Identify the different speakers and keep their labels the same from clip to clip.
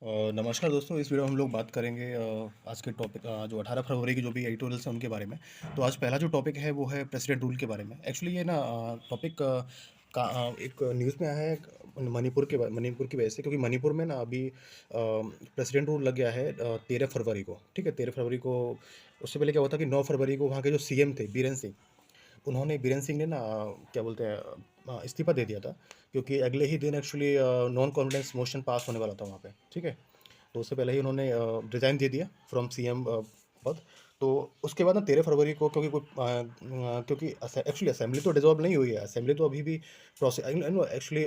Speaker 1: नमस्कार दोस्तों, इस वीडियो में हम लोग बात करेंगे आज के टॉपिक जो 18 फरवरी की जो भी एडिटोरियल्स हैं उनके बारे में। तो आज पहला जो टॉपिक है वो है प्रेसिडेंट रूल के बारे में। एक्चुअली ये ना टॉपिक एक न्यूज़ में आया है मणिपुर की वजह से, क्योंकि मणिपुर में ना अभी प्रेसिडेंट रूल लग गया है 13 फरवरी को। ठीक है, 13 फरवरी को। उससे पहले क्या हुआ था कि 9 फरवरी को वहाँ के जो सीएम थे बीरेन सिंह, उन्होंने बीरेन सिंह ने ना क्या बोलते हैं इस्तीफा दे दिया था, क्योंकि अगले ही दिन actually non confidence motion pass होने वाला था वहाँ पे। ठीक है, तो उससे पहले ही उन्होंने रिज़ाइन दे दिया फ्रॉम सीएम पद। तो उसके बाद ना 13 फरवरी को, क्योंकि एक्चुअली असेंबली तो डिसॉल्व नहीं हुई है, असेंबली तो अभी भी प्रोसेस एक्चुअली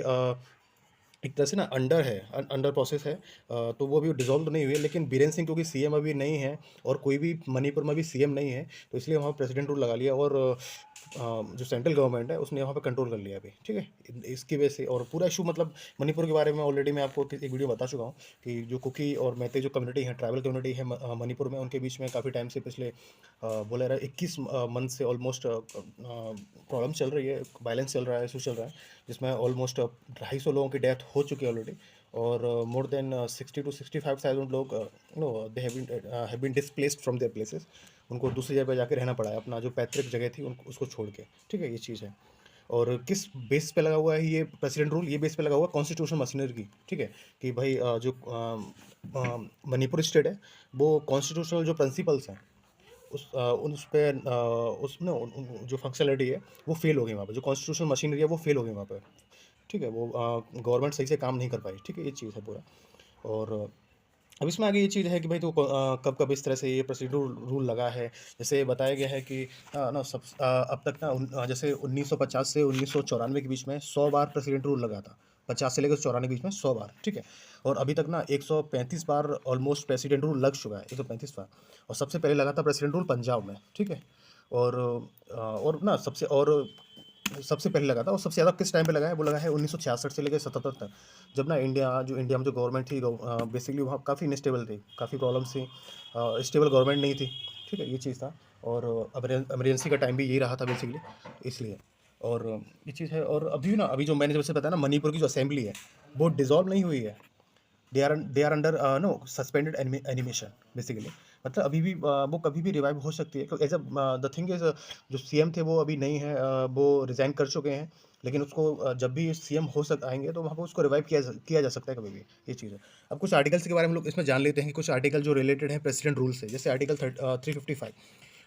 Speaker 1: एक तरह से ना अंडर प्रोसेस है। तो वो अभी डिसॉल्व तो नहीं हुई है, लेकिन बीरेन सिंह क्योंकि सीएम अभी नहीं है और कोई भी मणिपुर में भी सीएम नहीं है, तो इसलिए वहाँ प्रेसिडेंट रूल लगा लिया। और जो सेंट्रल गवर्नमेंट है उसने वहाँ पे कंट्रोल कर लिया अभी। ठीक है, इसकी वजह से और पूरा इशू मतलब मणिपुर के बारे में ऑलरेडी मैं आपको एक वीडियो बता चुका हूँ कि जो कुकी और मैते जो कम्युनिटी है, ट्राइबल कम्युनिटी है मणिपुर में, उनके बीच में काफ़ी टाइम से पिछले बोला रहा है 21 मंथ से ऑलमोस्ट प्रॉब्लम चल रही है, वायलेंस चल रहा है, इशू चल रहा है, जिसमें ऑलमोस्ट 250 लोगों की डेथ हो चुकी है ऑलरेडी। और मोर देन 60 to 65,000 लोग no they have been displaced from their places. उनको दूसरी जगह पे जाके रहना पड़ा है, अपना जो पैतृक जगह थी उनको उसको छोड़ के। ठीक है, ये चीज़ है। और किस बेस पे लगा हुआ है ये प्रेसिडेंट रूल? ये बेस पे लगा हुआ है कॉन्स्टिट्यूशन मशीनरी की। ठीक है, कि भाई मणिपुर स्टेट है, वो कॉन्स्टिट्यूशनल जो प्रिंसिपल्स हैं उस पे उसमें जो फंक्शनलिटी है वो फेल हो गई वहाँ पे, जो कॉन्स्टिट्यूशनल मशीनरी है वो फेल हो गई वहाँ पे। ठीक है, वो गवर्नमेंट सही से काम नहीं कर पाई। ठीक है, ये चीज़ है पूरा। और अब इसमें आगे ये चीज़ है कि भाई तो कब कब इस तरह से ये प्रोसीड्यूर रूल लगा है। जैसे बताया गया है कि अब तक ना जैसे 1950 से 1994 के बीच में 100 बार प्रेसिडेंट रूल लगा था। 50 से लेकर 94 के बीच में 100 बार। ठीक है, और अभी तक ना 135 बार ऑलमोस्ट प्रेसिडेंट रूल लग चुका है, 135 बार। और सबसे पहले लगा था प्रेसिडेंट रूल पंजाब में। ठीक है, और और ना सबसे पहले लगा था, और सबसे ज़्यादा किस टाइम पे लगा है? वो लगा है 1966 से लेकर 77 तक, जब ना इंडिया में जो गवर्नमेंट थी बेसिकली वहाँ काफ़ी इनस्टेबल थी, काफ़ी प्रॉब्लम्स थी, स्टेबल गवर्नमेंट नहीं थी। ठीक है, ये चीज़ था। और एमरजेंसी का टाइम भी यही रहा था बेसिकली, इसलिए। और ये चीज़ है। और अभी जो मैंने जैसे बताया ना, मणिपुर की जो असेंबली है वो डिसॉल्व नहीं हुई है। They are under no suspended animation basically. मतलब अभी भी वो कभी भी रिवाइव हो सकती है, एज द थिंग इज जो सीएम थे वो अभी नहीं है, वो रिजाइन कर चुके हैं। लेकिन उसको जब भी सीएम आएंगे तो वहाँ पर उसको रिवाइव किया जा सकता है कभी भी। ये चीज़ है। अब कुछ आर्टिकल्स के बारे में हम लोग इसमें जान लेते हैं कि कुछ आर्टिकल जो रिलेटेड है प्रेसिडेंट रूल से। जैसे आर्टिकल 355।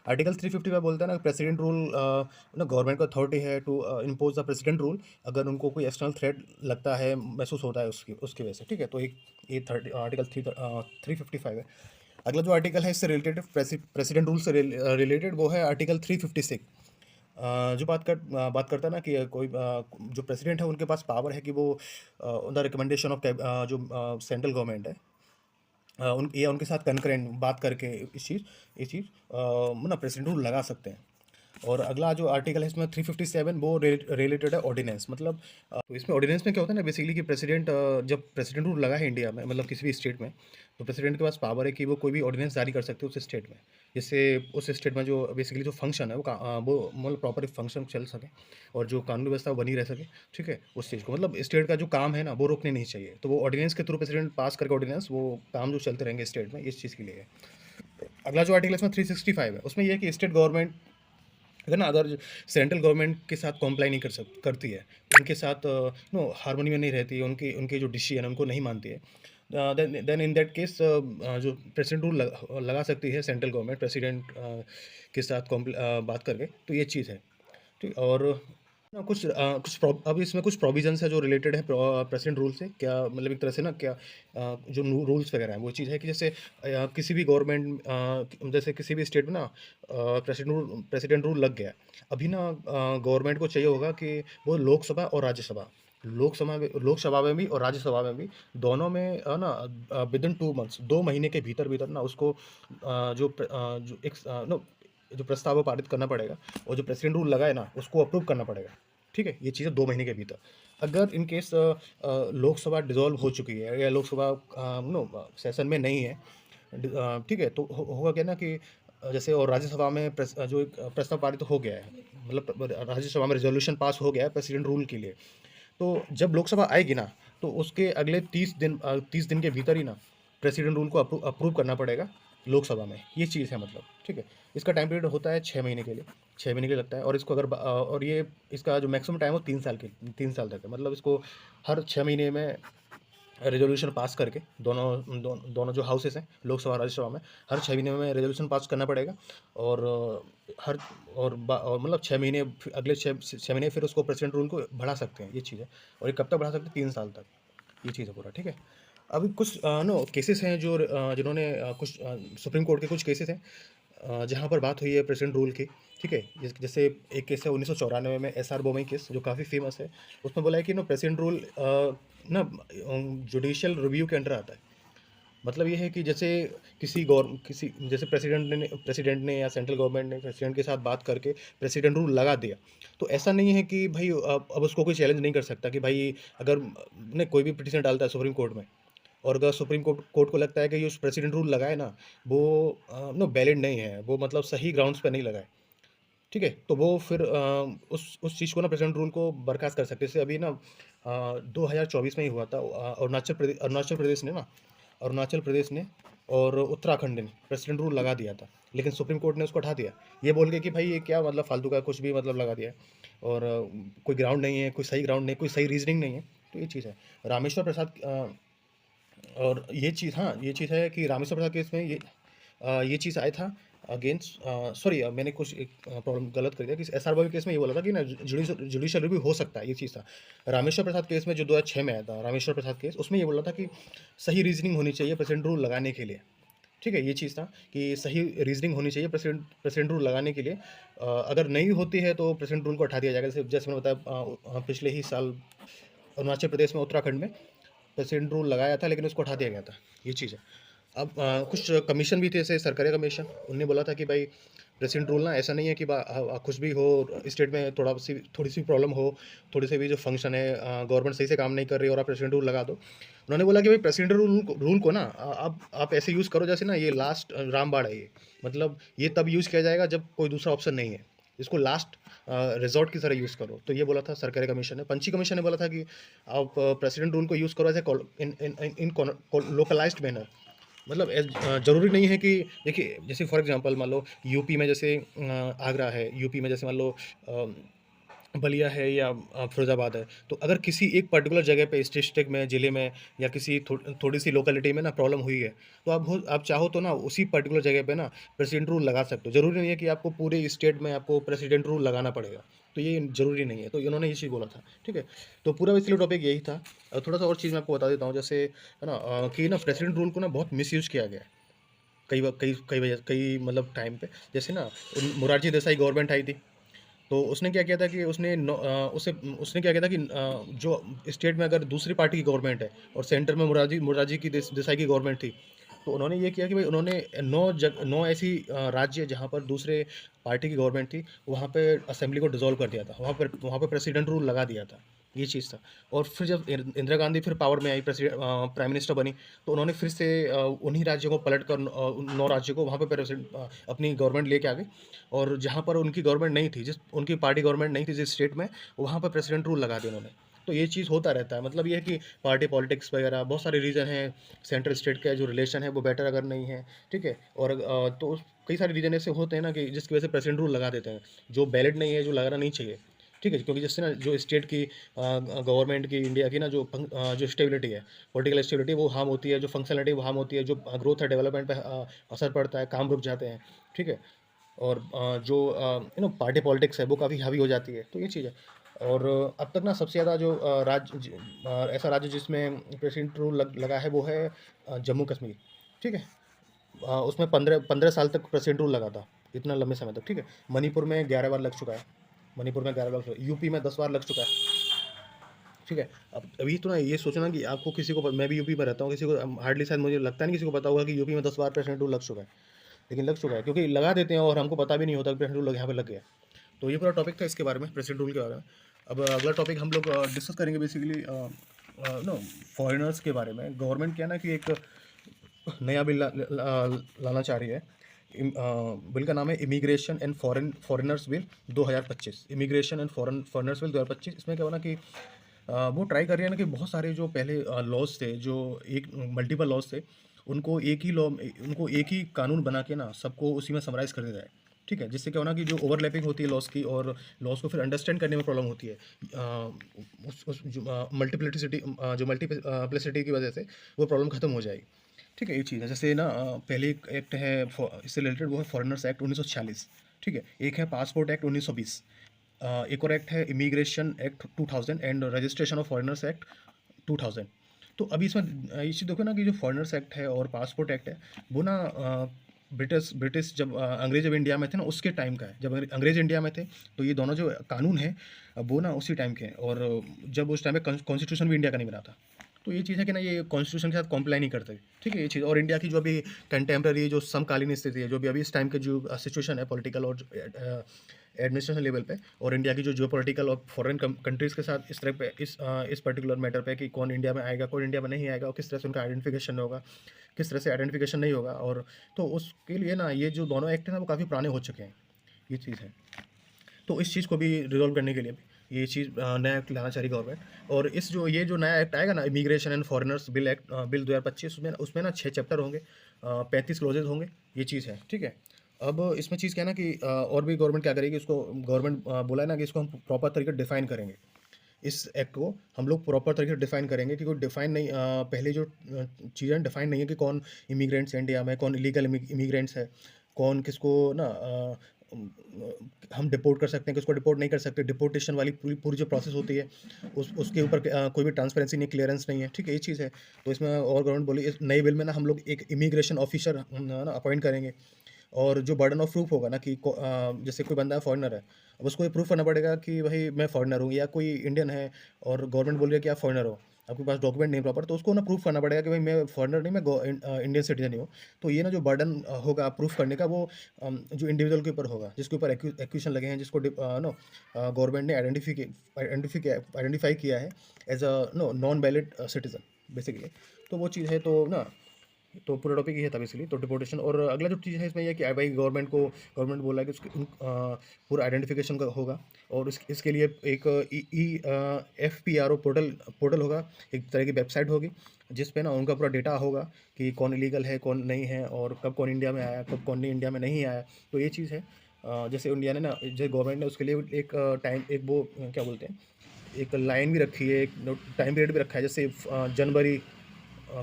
Speaker 1: आर्टिकल 355 बोलता है ना, प्रेसिडेंट रूल ना गवर्नमेंट को अथॉरिटी है to impose the president rule, अगर उनको कोई एक्सटर्नल थ्रेट लगता है, महसूस होता है उसकी उसकी वजह से। ठीक है, तो एक ये आर्टिकल 355 है। अगला जो आर्टिकल है इससे रिलेटेड, प्रेसिडेंट रूल से रिलेटेड, वो है आर्टिकल 356। जो बात करता है ना कि जो प्रेसिडेंट है उनके पास पावर है कि वो ऑन द रिकमेंडेशन ऑफ जो सेंट्रल गवर्नमेंट है, उनके साथ कनकरेंट बात करके ना प्रेसिडेंट रूल लगा सकते हैं। और अगला जो आर्टिकल है इसमें 357, वो रिलेटेड है ऑर्डिनेंस। मतलब तो इसमें ऑर्डिनेंस में क्या होता है ना बेसिकली कि जब प्रेसिडेंट रूल लगा है इंडिया में, मतलब किसी भी स्टेट में, तो प्रेसिडेंट के पास पावर है कि वो कोई भी ऑर्डिनेंस जारी कर सकते हैं उस स्टेट में, जिससे उस स्टेट में जो बेसिकली जो फंक्शन है वो मतलब प्रॉपर फंक्शन चल सके, और जो कानून व्यवस्था बनी रह सके। ठीक है, उस चीज़ को मतलब स्टेट का जो काम है ना वो रोकने नहीं चाहिए, तो वो ऑर्डिनेंस के थ्रू प्रेसिडेंट पास करके ऑर्डिनेंस वो काम जो चलते रहेंगे स्टेट में, इस चीज़ के लिए है। अगला जो आर्टिकल इसमें 365 है, उसमें यह है कि स्टेट गवर्नमेंट अगर सेंट्रल गवर्नमेंट के साथ कॉम्प्लाई नहीं करती है, उनके साथ नो हारमोनी में नहीं रहती है, उनके उनके जो डिसीजन उनको नहीं मानती है, देन इन दैट केस जो प्रेसिडेंट रूल लगा सकती है सेंट्रल गवर्नमेंट प्रेसिडेंट के साथ बात करके। तो ये चीज़ है। ठीक। और ना अब इसमें कुछ प्रोविजंस है जो रिलेटेड है प्रेसिडेंट रूल से। क्या मतलब एक तरह से ना क्या जो रूल्स वगैरह हैं वो चीज़ है कि जैसे किसी भी गवर्नमेंट जैसे किसी भी स्टेट में ना प्रेसिडेंट रूल लग गया। अभी ना गवर्नमेंट को चाहिए होगा कि वो लोकसभा में भी और राज्यसभा में भी, दोनों में ना विद इन 2 मंथ्स, 2 महीने के भीतर भीतर ना उसको जो एक नो जो प्रस्ताव वो पारित करना पड़ेगा, और जो प्रेसिडेंट रूल लगा है ना उसको अप्रूव करना पड़ेगा। ठीक है, ये चीज़ें 2 महीने के भीतर। अगर इन केस लोकसभा डिसॉल्व हो चुकी है या लोकसभा सेशन में नहीं है, ठीक है, तो होगा क्या ना कि जैसे और राज्यसभा में जो एक प्रस्ताव पारित हो गया है, मतलब राज्यसभा में रेजोल्यूशन पास हो गया है प्रेसिडेंट रूल के लिए, तो जब लोकसभा आएगी ना, तो उसके अगले 30 दिन के भीतर ही ना प्रेसिडेंट रूल को अप्रूव करना पड़ेगा लोकसभा में, ये चीज़ है मतलब, ठीक है। इसका टाइम पीरियड होता है 6 महीने के लिए, 6 महीने के लिए लगता है। और इसको अगर और ये इसका जो मैक्सिमम टाइम है वो 3 साल तक है। मतलब इसको हर 6 महीने में रेजोल्यूशन पास करके दोनों जो हाउसेस हैं लोकसभा और राज्यसभा में, हर 6 महीने में रेजोल्यूशन पास करना पड़ेगा। और हर और मतलब 6 महीने अगले 6 महीने फिर उसको प्रेसिडेंट रूल को बढ़ा सकते हैं, ये चीज़ है। और ये कब तक बढ़ा सकते हैं? 3 साल तक, ये चीज़ है पूरा, ठीक है। अभी कुछ नो केसेस हैं जो जिन्होंने कुछ सुप्रीम कोर्ट के कुछ केसेस हैं जहाँ पर बात हुई है प्रेसिडेंट रूल की, ठीक है। जैसे एक केस है 1994 में एसआर बोमई केस, जो काफ़ी फेमस है। उसमें बोला है कि नो प्रेसिडेंट रूल ना जुडिशियल रिव्यू के अंडर आता है। मतलब ये है कि जैसे किसी जैसे प्रेसिडेंट ने या सेंट्रल गवर्नमेंट ने प्रेसिडेंट के साथ बात करके प्रेसिडेंट रूल लगा दिया, तो ऐसा नहीं है कि भाई अब उसको कोई चैलेंज नहीं कर सकता कि भाई अगर ने कोई भी पिटीशन डालता है सुप्रीम कोर्ट में, और अगर सुप्रीम कोर्ट को लगता है कि ये प्रेसिडेंट रूल लगाए ना, वो नो वैलिड नहीं है, वो मतलब सही ग्राउंड्स पे नहीं लगाए, ठीक है। तो वो फिर उस चीज़ को ना प्रेसिडेंट रूल को बर्खास्त कर सकते हैं। जैसे अभी ना 2024 में ही हुआ था। अरुणाचल प्रदेश ने और उत्तराखंड ने प्रेसिडेंट रूल लगा दिया था, लेकिन सुप्रीम कोर्ट ने उसको हटा दिया, ये बोल के कि भाई ये क्या मतलब फालतू का कुछ भी मतलब लगा दिया है, और कोई ग्राउंड नहीं है, कोई सही ग्राउंड नहीं, कोई सही रीजनिंग नहीं है। तो ये चीज़ है रामेश्वर प्रसाद और ये चीज़, हाँ, ये चीज़ है कि रामेश्वर प्रसाद केस में ये चीज़ आया था अगेंस्ट, सॉरी, मैंने कुछ एक प्रॉब्लम गलत कर दिया कि एसआर बॉबी केस में ये बोला था कि ना जुडिशियल रिव्यू हो सकता है, ये चीज़ था। रामेश्वर प्रसाद केस में जो 2006 में आया था, रामेश्वर प्रसाद केस, उसमें ये बोला था कि सही रीजनिंग होनी चाहिए प्रेसिडेंट रूल लगाने के लिए, ठीक है। ये चीज़ था कि सही रीजनिंग होनी चाहिए प्रेसिडेंट रूल लगाने के लिए। अगर नहीं होती है तो प्रेसिडेंट रूल को हटा दिया जाएगा। जैसे मैंने बताया पिछले ही साल अरुणाचल प्रदेश में, उत्तराखंड में प्रेसिडेंट रूल लगाया था, लेकिन उसको हटा दिया गया था, ये चीज़ है। अब कुछ कमीशन भी थे, जैसे सरकारी कमीशन, उनने बोला था कि भाई प्रेसिडेंट रूल ना ऐसा नहीं है कि कुछ भी हो, स्टेट में थोड़ी सी प्रॉब्लम हो, थोड़ी सी भी जो फंक्शन है, गवर्नमेंट सही से काम नहीं कर रही और आप प्रेसिडेंट रूल लगा दो। उन्होंने बोला कि भाई प्रेसिडेंट रूल को ना आप ऐसे यूज़ करो जैसे ना ये लास्ट रामबाड़ है ये, मतलब ये तब यूज़ किया जाएगा जब कोई दूसरा ऑप्शन नहीं है, इसको लास्ट रिजॉर्ट की तरह यूज़ करो। तो ये बोला था सरकारी कमीशन ने। पंची कमीशन ने बोला था कि आप प्रेसिडेंट रूल को यूज़ करो एज इन लोकलाइज्ड मैनर। मतलब ज़रूरी नहीं है कि देखिए, जैसे फॉर एग्जांपल मान लो यूपी में, जैसे आगरा है, यूपी में जैसे मान लो बलिया है या फिरोज़ाबाद है, तो अगर किसी एक पर्टिकुलर जगह पे डिस्ट्रिक्ट में, ज़िले में, या किसी थोड़ी सी लोकेलिटी में ना प्रॉब्लम हुई है, तो आप चाहो तो ना उसी पर्टिकुलर जगह पे ना प्रेसिडेंट रूल लगा सकते हो। ज़रूरी नहीं है कि आपको पूरे स्टेट में आपको प्रेसिडेंट रूल लगाना पड़ेगा, तो ये ज़रूरी नहीं है। तो इन्होंने ये चीज़ बोला था, ठीक है। तो पूरा इसलिए टॉपिक यही था। थोड़ा सा और चीज़ मैं आपको बता देता हूँ, जैसे है ना कि ना प्रेसिडेंट रूल को ना बहुत मिसयूज़ किया गया है कई मतलब टाइम पे। जैसे ना मोरारजी देसाई गवर्नमेंट आई थी, तो उसने क्या किया था कि उसने क्या किया था कि जो स्टेट में अगर दूसरी पार्टी की गवर्नमेंट है और सेंटर में मोरारजी की देसाई की गवर्नमेंट थी, तो उन्होंने ये किया कि भाई उन्होंने 9 ऐसी राज्य जहाँ पर दूसरे पार्टी की गवर्नमेंट थी, वहाँ पे असेंबली को डिसॉल्व कर दिया था, वहाँ पर प्रेसिडेंट रूल लगा दिया था, ये चीज़ था। और फिर जब इंदिरा गांधी फिर पावर में आई, प्राइम मिनिस्टर बनी, तो उन्होंने फिर से उन्हीं राज्यों को पलट कर 9 राज्यों को वहाँ पे अपनी गवर्नमेंट लेके आ गए। और जहाँ पर उनकी गवर्नमेंट नहीं थी, जिस उनकी पार्टी गवर्नमेंट नहीं थी जिस स्टेट में, वहाँ पर प्रेसिडेंट रूल लगा दिया उन्होंने। तो ये चीज़ होता रहता है। मतलब ये है कि पार्टी पॉलिटिक्स वगैरह बहुत सारे रीज़न हैं, सेंट्रल स्टेट का जो रिलेशन है वो बेटर अगर नहीं है, ठीक है। और तो कई सारे रीज़न ऐसे होते हैं ना कि जिसकी वजह से प्रेसिडेंट रूल लगा देते हैं, जो वैलिड नहीं है, जो लगाना नहीं चाहिए, ठीक है। क्योंकि जिससे ना जो स्टेट की गवर्नमेंट की, इंडिया की ना जो स्टेबिलिटी है, पॉलिटिकल स्टेबिलिटी, वो हार्म होती है, जो फंक्शनलिटी वो हार्म होती है, जो ग्रोथ है, डेवलपमेंट पे असर पड़ता है, काम रुक जाते हैं, ठीक है। और जो पार्टी पॉलिटिक्स है वो काफ़ी हावी हो जाती है, तो ये चीज़ है। और अब तक ना सबसे ज़्यादा जो ऐसा राज्य जिसमें प्रेसिडेंट रूल लगा है वो है जम्मू कश्मीर, ठीक है। उसमें 15 साल तक प्रेसिडेंट रूल लगा था, इतना लंबे समय तक, ठीक है। मणिपुर में 11 बार लग चुका है, यूपी में 10 बार लग चुका है, ठीक है। अब अभी तो ना ये सोचना कि आपको किसी को, मैं भी यूपी में रहता हूँ, किसी को हार्डली, शायद मुझे लगता नहीं किसी को पता होगा कि यूपी में 10 बार प्रेसिडेंट रूल लग चुका है, लेकिन लग चुका है, क्योंकि लगा देते हैं और हमको पता भी नहीं होता कि प्रेसिडेंट रूल यहाँ पे लग गया। तो ये पूरा टॉपिक था इसके बारे में, प्रेसिडेंट रूल के बारे में। अब अगला टॉपिक हम लोग डिस्कस करेंगे बेसिकली नो फॉरेनर्स के बारे में। गवर्नमेंट क्या है ना कि एक नया बिल लाना चाह रही है। बिल का नाम है immigration and foreigners bill 2025, immigration and foreigners bill 2025। इसमें क्या हुआ ना कि वो ट्राई कर रही है ना कि बहुत सारे जो पहले लॉज थे, जो एक मल्टीपल लॉज थे, उनको एक ही लॉ, उनको एक ही कानून बना के ना सबको उसी में समराइज़ कर देता है, ठीक है? जिससे क्या होना कि जो ओवरलैपिंग होती है लॉज़ की, और लॉज़ को फिर अंडरस्टैंड करने में प्रॉब्लम होती है। उस जो मल्टीप्लिसिटी की वजह से वो प्रॉब्लम खत्म हो जाएगी, ठीक है? ये चीज़ है। जैसे ना पहले एक एक्ट है इससे रिलेटेड, वो है फॉरेनर्स एक्ट 1946, ठीक है? एक है पासपोर्ट एक्ट 1920, एक और एक्ट है immigration act 2000 and registration of foreigners act 2000। तो अभी इसमें ये चीज़ देखो ना कि जो फॉरेनर्स एक्ट है और पासपोर्ट एक्ट है, वो ना ब्रिटिश ब्रिटिश जब अंग्रेज जब इंडिया में थे ना, उसके टाइम का है। जब अंग्रेज इंडिया में थे, तो ये दोनों जो कानून हैं, वो ना उसी टाइम के हैं, और जब उस टाइम पे कॉन्स्टिट्यूशन भी इंडिया का नहीं बना था। तो ये चीज़ है कि ना, ये कॉन्स्टिट्यूशन के साथ कॉम्प्लाई नहीं करते, ठीक है? ये चीज़, और इंडिया की जो अभी कंटेम्प्रेरी जो समकालीन स्थिति है, जो भी अभी इस टाइम के जो सिचुएशन है पॉलिटिकल और एडमिनिस्ट्रेशन लेवल पे, और इंडिया की जो जियोपॉलिटिकल और फॉरेन कंट्रीज़ के साथ इस तरह पे इस पर्टिकुलर मैटर पे कि कौन इंडिया में आएगा, कौन इंडिया में नहीं आएगा, और किस तरह से उनका आइडेंटिफिकेशन होगा, किस तरह से आइडेंटिफिकेशन नहीं होगा, और तो उसके लिए ना ये जो दोनों एक्ट हैं ना, वो काफ़ी पुराने हो चुके हैं, ये चीज़ है। तो इस चीज़ को भी रिज़ॉल्व करने के लिए भी ये चीज़ नया एक्ट लाना चाह रही गवर्नमेंट। और इस जो ये जो नया एक्ट आएगा ना, immigration and foreigners bill act, bill 2025, उसमें उसमें ना 6 चैप्टर होंगे, 35 क्लॉजेज़ होंगे, ये चीज़ है, ठीक है? अब इसमें चीज़ क्या है ना कि और भी गवर्नमेंट क्या करेगी, इसको गवर्नमेंट बोला है ना कि इसको हम प्रॉपर तरीके से डिफ़ाइन करेंगे। इस एक्ट को हम लोग प्रॉपर तरीके से डिफ़ाइन करेंगे, क्योंकि डिफ़ाइन नहीं, पहले जो चीज़ें डिफ़ाइन नहीं है कि कौन इमिग्रेंट्स है इंडिया में, कौन इलीगल इमिग्रेंट्स है, कौन किसको ना उम, हम डिपोर्ट कर सकते हैं, किसको डिपोर्ट नहीं कर सकते। डिपोर्टेशन वाली पूरी पूरी जो प्रोसेस होती है, उसके ऊपर कोई भी ट्रांसपेरेंसी नहीं, क्लियरेंस नहीं है, ठीक है? ये चीज़ है। तो इसमें और गवर्नमेंट बोली, इस नए बिल में ना हम लोग एक इमिग्रेशन ऑफिसर ना अपॉइंट करेंगे, और जो बर्डन ऑफ प्रूफ होगा ना कि जैसे कोई बंदा फॉरेनर है, अब उसको ये प्रूफ करना पड़ेगा कि भाई मैं फॉरेनर हूँ, या कोई इंडियन है और गवर्नमेंट बोल रही है कि आप फॉरेनर हो, आपके पास डॉक्यूमेंट नहीं प्रॉपर, तो उसको ना प्रूफ करना पड़ेगा कि भाई मैं फॉरेनर नहीं, मैं इंडियन सिटीजन ही हूँ। तो ये ना जो बर्डन होगा प्रूफ करने का, वो जो इंडिविजुअल के ऊपर होगा, जिसके ऊपर एक्यूशन लगे हैं, जिसको नो गवर्नमेंट ने आइडेंटिफाई किया है as a no non valid citizen basically. तो वो चीज़ है, तो ना तो पूरा टॉपिक ये था बेसिकली। तो डिपोर्टेशन, और अगला जो चीज़ है इसमें ये है कि भाई गवर्नमेंट बोला है कि उसके पूरा आइडेंटिफिकेशन का होगा, और इसके लिए एक FPRO पोर्टल पोर्टल होगा, एक तरह की वेबसाइट होगी, जिस पे ना उनका पूरा डेटा होगा कि कौन इलीगल है, कौन नहीं है, और कब कौन इंडिया में आया, कब कौन नहीं इंडिया में नहीं आया। तो ये चीज़ है। जैसे इंडिया ने ना, जैसे गवर्नमेंट ने उसके लिए एक टाइम, एक वो क्या बोलते हैं, एक लाइन भी रखी है, एक टाइम पीरियड भी रखा है, जैसे जनवरी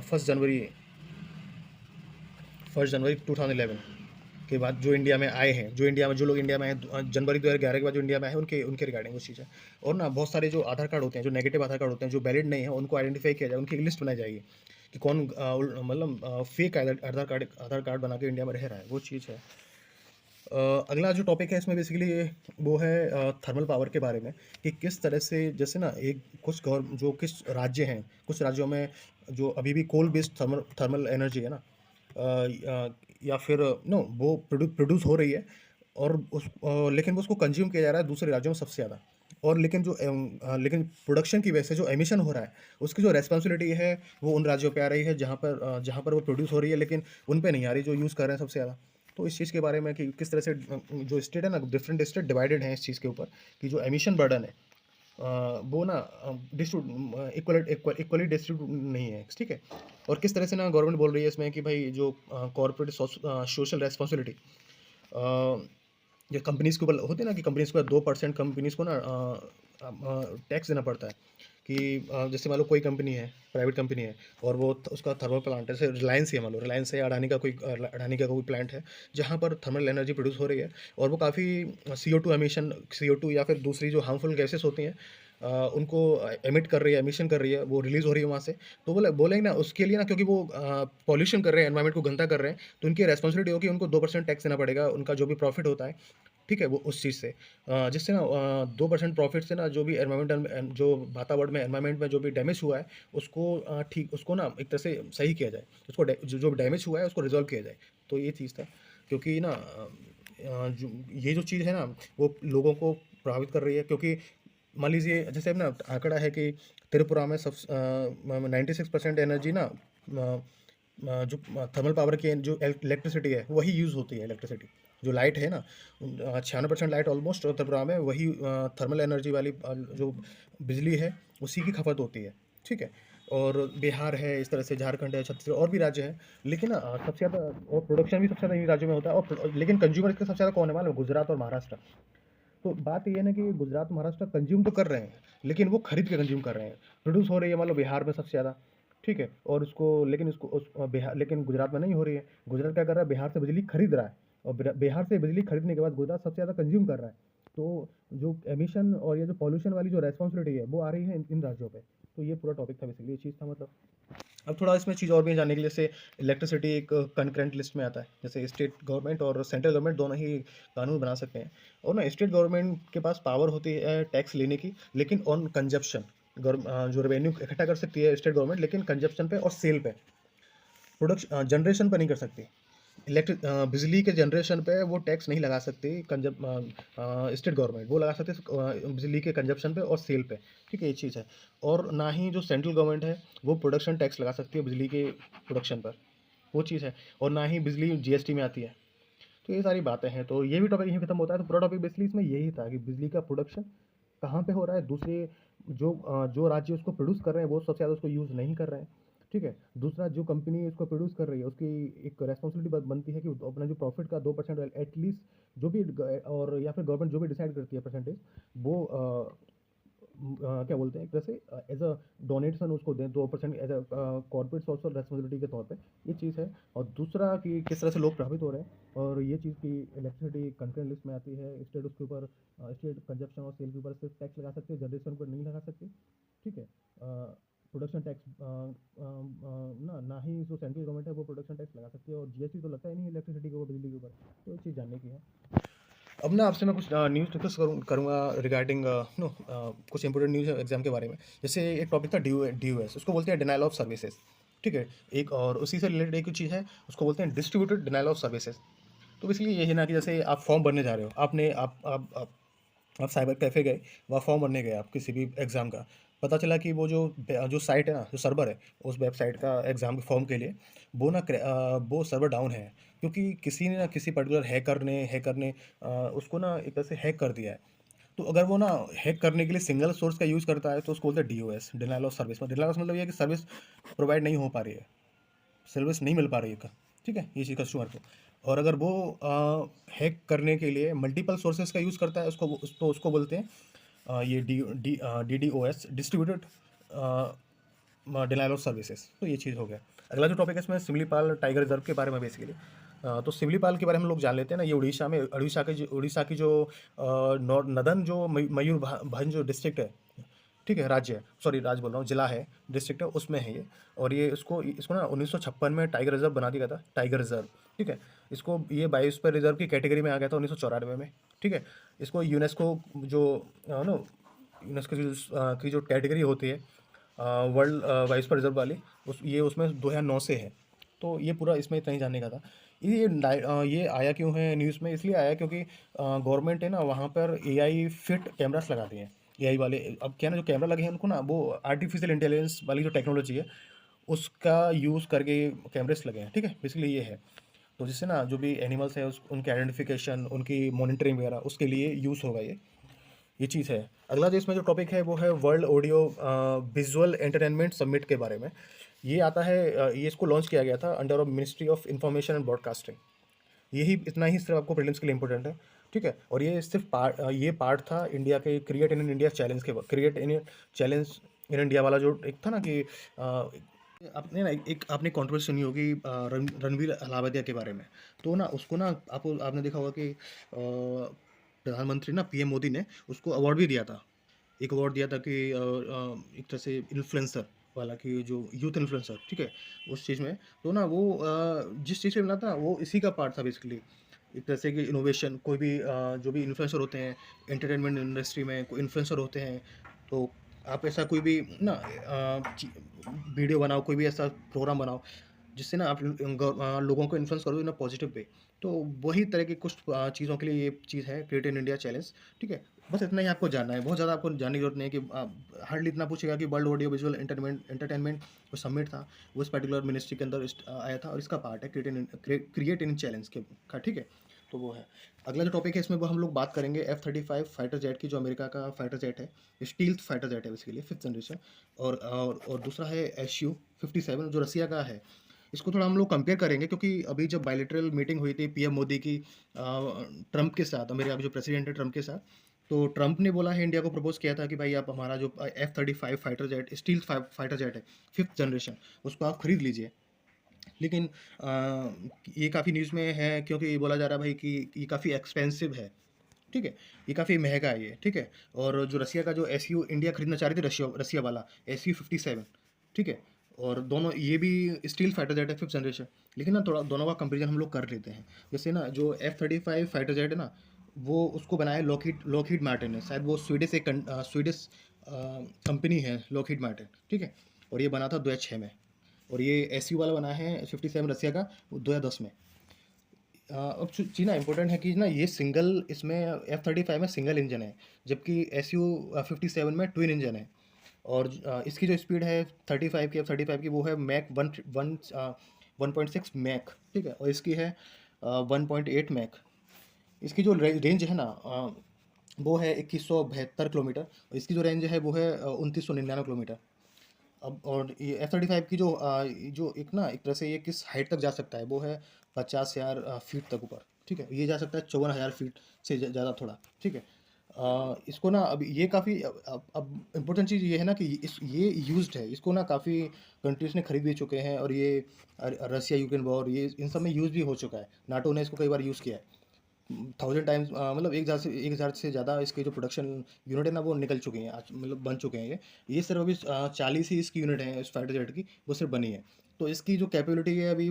Speaker 1: 1 जनवरी 1 जनवरी 2011 के बाद जो इंडिया में आए हैं, जो लोग इंडिया में आए हैं, जनवरी 2011 के बाद जो इंडिया में आए हैं, उनके उनके रिगार्डिंग वो चीज़ है। और ना बहुत सारे जो आधार कार्ड होते हैं, जो नेगेटिव आधार कार्ड होते हैं, जो वैलिड नहीं है, उनको आइडेंटिफाई किया जाए, उनकी एक लिस्ट बनाई जाएगी कि कौन मतलब फेक आधार कार्ड बना के इंडिया में रह रहा है, वो चीज़ है। अगला जो टॉपिक है इसमें बेसिकली वो है थर्मल पावर के बारे में, कि किस तरह से, जैसे ना एक कुछ राज्य हैं, कुछ राज्यों में जो अभी भी coal based thermal thermal energy है ना, या फिर नो वो प्रोड्यूस हो रही है, और लेकिन वो उसको कंज्यूम किया जा रहा है दूसरे राज्यों में सबसे ज़्यादा। और लेकिन प्रोडक्शन की वजह से जो एमिशन हो रहा है, उसकी जो रेस्पॉन्सिबिलिटी है, वो उन राज्यों पे आ रही है जहाँ पर वो प्रोड्यूस हो रही है, लेकिन उन पे नहीं आ रही जो यूज़ कर रहे हैं सबसे ज़्यादा। तो इस चीज़ के बारे में कि किस तरह से जो स्टेट है ना, डिफरेंट स्टेट डिवाइडेड हैं इस चीज़ के ऊपर, कि जो एमिशन बर्डन है वो ना इक्वली डिस्ट्रीब्यूट नहीं है, ठीक है? और किस तरह से ना गवर्नमेंट बोल रही है इसमें कि भाई जो कॉर्पोरेट सोशल रेस्पॉन्सिबिलिटी, जो कंपनीज़ के ऊपर होती है ना, कि कंपनीज़ को 2% कंपनीज़ को ना टैक्स देना पड़ता है, कि जैसे मान लो कोई कंपनी है, प्राइवेट कंपनी है, और वो उसका थर्मल प्लांट है, जैसे रिलायंस ही है, मान लो रिलायंस है, अडानी का कोई प्लांट है, जहाँ पर थर्मल एनर्जी प्रोड्यूस हो रही है, और वो काफ़ी CO2 या फिर दूसरी जो हार्मफुल गैसेस होती हैं, उनको एमिट कर रही है, एमिशन कर रही है, वो रिलीज़ हो रही है वहाँ से। तो बोलेंगे ना उसके लिए ना, क्योंकि वो पॉल्यूशन कर रहे हैं, एनवायरनमेंट को गंदा कर रहे हैं, तो उनकी रिस्पॉन्सिबिलिटी होगी, उनको 2% टैक्स देना पड़ेगा, उनका जो भी प्रॉफिट होता है, ठीक है? वो उस चीज़ से जिससे ना 2% प्रॉफिट से ना जो भी जो वातावरण में, एनवायरनमेंट में जो भी डैमेज हुआ है, उसको उसको ना एक तरह से सही किया जाए, उसको जो डैमेज हुआ है उसको रिजॉल्व किया जाए। तो ये चीज़ था, क्योंकि ना जो ये जो चीज़ है ना, वो लोगों को प्रभावित कर रही है, क्योंकि मान लीजिए जैसे अब ना आंकड़ा है कि त्रिपुरा में 96% एनर्जी ना जो थर्मल पावर की जो इलेक्ट्रिसिटी है, वही यूज़ होती है, इलेक्ट्रिसिटी जो लाइट है ना, 96% लाइट ऑलमोस्ट त्रिपुरा में वही थर्मल एनर्जी वाली जो बिजली है, उसी की खपत होती है, ठीक है? और बिहार है, इस तरह से झारखंड है, छत्तीसगढ़ और भी राज्य हैं। लेकिन सबसे ज़्यादा और प्रोडक्शन भी सबसे ज़्यादा इन्हीं राज्यों में होता है, और लेकिन कंज्यूमर इसका सबसे ज़्यादा कौन है मालूम है? गुजरात और महाराष्ट्र। तो बात ये है ना कि गुजरात, महाराष्ट्र कंज़्यूम तो कर रहे हैं, लेकिन वो खरीद के कंज़्यूम कर रहे हैं। प्रोड्यूस हो रही है मान लो बिहार में सबसे ज़्यादा, ठीक है? और उसको लेकिन उसको बिहार, लेकिन गुजरात में नहीं हो रही है। गुजरात क्या कर रहा है? बिहार से बिजली खरीद रहा है, और बिहार से बिजली खरीदने के बाद गुजरात सबसे ज़्यादा कंज़्यूम कर रहा है। तो जो एमिशन और ये जो पॉल्यूशन वाली जो रिस्पॉन्सिबिलिटी है, वो आ रही है इन राज्यों पे। तो ये पूरा टॉपिक था, बेसिकली ये चीज़ था मतलब। अब थोड़ा इसमें चीज़ और भी जानने के लिए, जैसे इलेक्ट्रिसिटी एक कंकरेंट लिस्ट में आता है, जैसे स्टेट गवर्नमेंट और सेंट्रल गवर्नमेंट दोनों ही कानून बना सकते हैं। और ना स्टेट गवर्नमेंट के पास पावर होती है टैक्स लेने की, लेकिन ऑन कंजप्शन। जो रेवेन्यू इकट्ठा कर सकती है स्टेट गवर्नमेंट, लेकिन कंजप्शन पे और सेल पे, प्रोडक्शन जनरेशन पर नहीं कर सकती। बिजली के जनरेशन पे वो टैक्स नहीं लगा सकती स्टेट गवर्नमेंट, वो लगा सकते बिजली के कंजप्शन पे और सेल पे। ठीक है, ये चीज़ है। और ना ही जो सेंट्रल गवर्नमेंट है वो प्रोडक्शन टैक्स लगा सकती है बिजली के प्रोडक्शन पर, वो चीज़ है। और ना ही बिजली जीएसटी में आती है। तो ये सारी बातें हैं, तो ये भी टॉपिक यहीं खत्म होता है। तो पूरा टॉपिक बेसिकली इसमें यही था कि बिजली का प्रोडक्शन कहाँ पे हो रहा है, दूसरे जो राज्य उसको प्रोड्यूस कर रहे हैं वो सबसे ज़्यादा उसको यूज़ नहीं कर रहे हैं। ठीक है, दूसरा जो कंपनी इसको प्रोड्यूस कर रही है उसकी एक रेस्पॉन्सिबिलिटी बनती है कि वो अपना जो प्रॉफिट का 2% एटलीस्ट, जो भी और या फिर गवर्नमेंट जो भी डिसाइड करती है परसेंटेज, वो क्या बोलते हैं, एक तरह से एज अ डोनेशन उसको दें 2% as a corporate social responsibility के तौर पे, ये चीज़ है। और दूसरा कि किस तरह से लोग प्रभावित हो रहे हैं, और ये चीज़ की इलेक्ट्रिसिटी कंकरेंट लिस्ट में आती है। स्टेट उसके ऊपर स्टेट कंजप्शन और सेल के ऊपर सिर्फ टैक्स लगा सकती है, जनरेशन पर नहीं लगा सकती। ठीक है, प्रोडक्शन टैक्स ना ना ही जो सेंट्रल गवर्नमेंट है वो प्रोडक्शन टैक्स लगा सकती है, और जीएसटी तो लगता ही नहीं इलेक्ट्रिसिटी के ऊपर, बिजली के ऊपर। तो ये चीज़ जानने की है। अब ना आपसे मैं कुछ न्यूज़ डिस्कस करूँगा रिगार्डिंग कुछ इंपॉर्टेंट न्यूज़ एग्जाम के बारे में। जैसे एक टॉपिक था DOS, उसको बोलते हैं डिनायल ऑफ सर्विसेज। ठीक है, एक और उसी से रिलेटेड एक चीज़ है, उसको बोलते हैं डिस्ट्रीब्यूटेड डिनायल ऑफ सर्विसेज। तो बेसिकली ये है ना कि जैसे आप फॉर्म भरने जा रहे हो, आपने आप साइबर कैफ़े गए, वहाँ फॉर्म भरने गए आप किसी भी एग्ज़ाम का। पता चला कि वो जो साइट है ना, जो सर्वर है, उस वेबसाइट का एग्ज़ाम के फॉर्म के लिए, वो सर्वर डाउन है, क्योंकि किसी ने ना किसी पर्टिकुलर हैकर ने उसको ना एक तरह से हैक कर दिया है। तो अगर वो ना हैक करने के लिए सिंगल सोर्स का यूज़ करता है, तो उसको बोलते हैं DOS, denial of service. Denial of मतलब ये है कि सर्विस प्रोवाइड नहीं हो पा रही है, सर्विस नहीं मिल पा रही है ठीक है, ये चीज़ कस्टमर को। और अगर वो हैक करने के लिए मल्टीपल सोर्सेज का यूज़ करता है, उसको बोलते हैं ये DDoS, distributed denial of services. तो ये चीज़ हो गया। अगला जो टॉपिक है इसमें सिमलीपाल टाइगर रिजर्व के बारे में बेसिकली। तो सिमलीपाल के बारे में हम लोग जान लेते हैं ना, ये उड़ीसा की जो नदन जो मयूरभंज जो डिस्ट्रिक्ट है, ठीक है, राज्य है, सॉरी राज्य बोल रहा हूँ, जिला है, डिस्ट्रिक्ट है, उसमें है ये। और ये इसको इसको ना 1956 में टाइगर रिजर्व बना दिया गया था, टाइगर रिजर्व। ठीक है, इसको ये बायोस्फीयर रिजर्व की कैटेगरी में आ गया था 1994 में। ठीक है, इसको यूनेस्को जो नो यूनेस्को की जो कैटेगरी होती है वर्ल्ड बायोस्फीयर रिजर्व वाली, ये उसमें 2009 से है। तो ये पूरा इसमें इतना ही जानने का था। ये आया क्यों है न्यूज़ में? इसलिए आया क्योंकि गवर्नमेंट है ना वहाँ पर AI फिट कैमरास लगा दिए हैं, AI वाले। अब क्या है ना, जो कैमरा लगे हैं उनको ना वो आर्टिफिशियल इंटेलिजेंस वाली जो टेक्नोलॉजी है उसका यूज़ करके कैमरेस लगे हैं। ठीक है, बेसिकली ये है। तो जिससे ना जो भी एनिमल्स है उनके आइडेंटिफिकेशन, उनकी मॉनिटरिंग वगैरह उसके लिए यूज़ होगा ये चीज़ है। अगला जो इसमें जो टॉपिक है वो है world audio visual entertainment summit के बारे में। ये आता है ये इसको लॉन्च किया गया था under ministry of information and broadcasting. यही इतना ही सिर्फ आपको प्रीलिम्स के लिए इंपॉर्टेंट है। ठीक है, और ये सिर्फ पार्ट था इंडिया के क्रिएट इन इंडिया चैलेंज के, create in challenge in India वाला जो एक था ना कि आपने ना एक आपने कंट्रोवर्सी सुनी होगी रणवीर अलाहाबादिया के बारे में। तो ना उसको ना आपने देखा होगा कि प्रधानमंत्री ना PM मोदी ने उसको अवार्ड भी दिया था। एक अवार्ड दिया था कि एक तरह से इन्फ्लुएंसर वाला, कि जो यूथ इन्फ्लुएंसर, ठीक है, उस चीज़ में। तो ना वो जिस चीज़ से मिला था वो इसी का पार्ट था बेसिकली। एक तरह से कि इनोवेशन, कोई भी जो भी इन्फ्लुएंसर होते हैं एंटरटेनमेंट इंडस्ट्री में, कोई इन्फ्लुएंसर होते हैं, तो आप ऐसा कोई भी ना वीडियो बनाओ, कोई भी ऐसा प्रोग्राम बनाओ जिससे ना आप लोगों को इन्फ्लुएंस करो इन अ पॉजिटिव वे। तो वही तरह की कुछ चीज़ों के लिए ये चीज़ है क्रिएट इन इंडिया चैलेंज, ठीक है? बस इतना ही आपको जानना है, बहुत ज़्यादा आपको जानने की ज़रूरत नहीं है कि हार्डली इतना पूछेगा कि वर्ल्ड ऑडियो विजुअल एंटरटेनमेंट जो समिट था, वो इस पर्टिकुलर मिनिस्ट्री के अंदर आया था और इसका पार्ट है क्रिएट इन चैलेंज के का, ठीक है? तो वो है। अगला जो टॉपिक है इसमें वो हम लोग बात करेंगे F-35 फाइटर जेट की, जो अमेरिका का फाइटर जेट है, स्टील्थ फाइटर जेट है बेसिकली 5th जनरेशन। और दूसरा है Su-57 जो रसिया का है। इसको थोड़ा हम लोग कंपेयर करेंगे क्योंकि अभी जब बायलैटरल मीटिंग हुई थी पीएम मोदी की ट्रंप के साथ, अमेरिका के जो प्रेसिडेंट है ट्रंप के साथ, तो ट्रंप ने बोला है, इंडिया को प्रपोज किया था कि भाई आप हमारा जो F-35 fighter jet stealth fighter jet है 5th जनरेशन, उसको आप खरीद लीजिए। लेकिन ये काफ़ी न्यूज़ में है क्योंकि ये बोला जा रहा है भाई कि ये काफ़ी एक्सपेंसिव है, ठीक है? ये काफ़ी महँगा है ये, ठीक है? और जो रसिया का जो एसयू इंडिया खरीदना चाह रही थी, रशिया रसिया वाला Su-57, ठीक है? और दोनों ये भी स्टील फाइटर जेट है 5th जनरेशन। लेकिन ना थोड़ा दोनों का कंपैरिज़न हम लोग कर लेते हैं। जैसे ना जो F-35 फाइटर जेट है ना, वो उसको बनाया लॉकहीड मार्टिन ने। शायद वो स्वीडिश कंपनी है लॉकहीड मार्टिन, ठीक है? और ये बना था 2006 में। और ये एसयू वाला बना है 57 रसिया का, वो 2010 में। अब चीज़ ना इम्पोर्टेंट है कि ना ये सिंगल इसमें F-35 में सिंगल इंजन है, जबकि Su-57 में ट्विन इंजन है। और इसकी जो स्पीड है 35 की F-35 की, वो है मैक 1.6 मैक, ठीक है? और इसकी है 1.8 मैक। इसकी जो रेंज है ना वो है 2172 किलोमीटर, और इसकी जो रेंज है वो है 2999 किलोमीटर। अब और ये F-35 की जो एक ना एक तरह से ये किस हाइट तक जा सकता है, वो है 50,000 फीट तक ऊपर, ठीक है? ये जा सकता है 54,000 फीट से ज़्यादा थोड़ा, ठीक है? इसको ना अब ये काफ़ी अब इम्पोर्टेंट चीज़ ये है ना कि ये यूज्ड है, इसको ना काफ़ी कंट्रीज़ ने खरीद भी चुके हैं, और ये रसिया यूक्रेन वॉर, ये इन सब में यूज़ भी हो चुका है। नाटो ने इसको कई बार यूज़ किया है। 1000 टाइम्स, मतलब 1,000 से ज़्यादा इसके जो प्रोडक्शन यूनिट है ना वो निकल चुकी हैं आज, मतलब बन चुके हैं ये सिर्फ अभी 40 ही इसकी यूनिट हैं इस फाइटर जेट की, वो सिर्फ बनी है। तो इसकी जो कैपेबिलिटी है अभी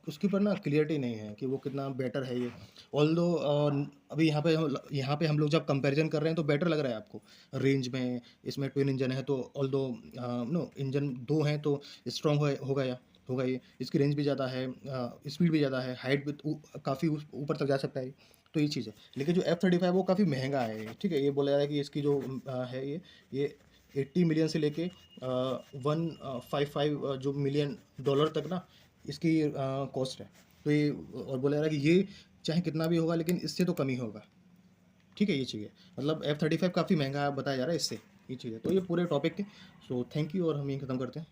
Speaker 1: उसके ऊपर ना क्लियरिटी नहीं है कि वो कितना बेटर है ये। ऑल्दो अभी यहाँ पे हम लोग जब कंपैरिजन कर रहे हैं तो बेटर लग रहा है आपको रेंज में। इसमें ट्विन इंजन है तो ऑल्दो नो इंजन दो हैं तो स्ट्रॉन्ग होगा या होगा ये। इसकी रेंज भी ज़्यादा है, स्पीड भी ज़्यादा है, हाइट भी काफ़ी ऊपर तक जा सकता है। तो ये चीज़ है। लेकिन जो F-35 वो काफ़ी महंगा है, ठीक है? ये बोला जा रहा है कि इसकी जो है ये 80 मिलियन से लेके 155 जो मिलियन डॉलर तक ना इसकी कॉस्ट है। तो ये और बोला जा रहा है कि ये चाहे कितना भी होगा लेकिन इससे तो कम ही होगा, ठीक है? ये चीज़ है। मतलब F-35 काफ़ी महंगा बताया जा रहा है इससे, ये चीज़ है। तो ये पूरे टॉपिक थे। सो थैंक यू, और हम यहीं ख़त्म करते हैं।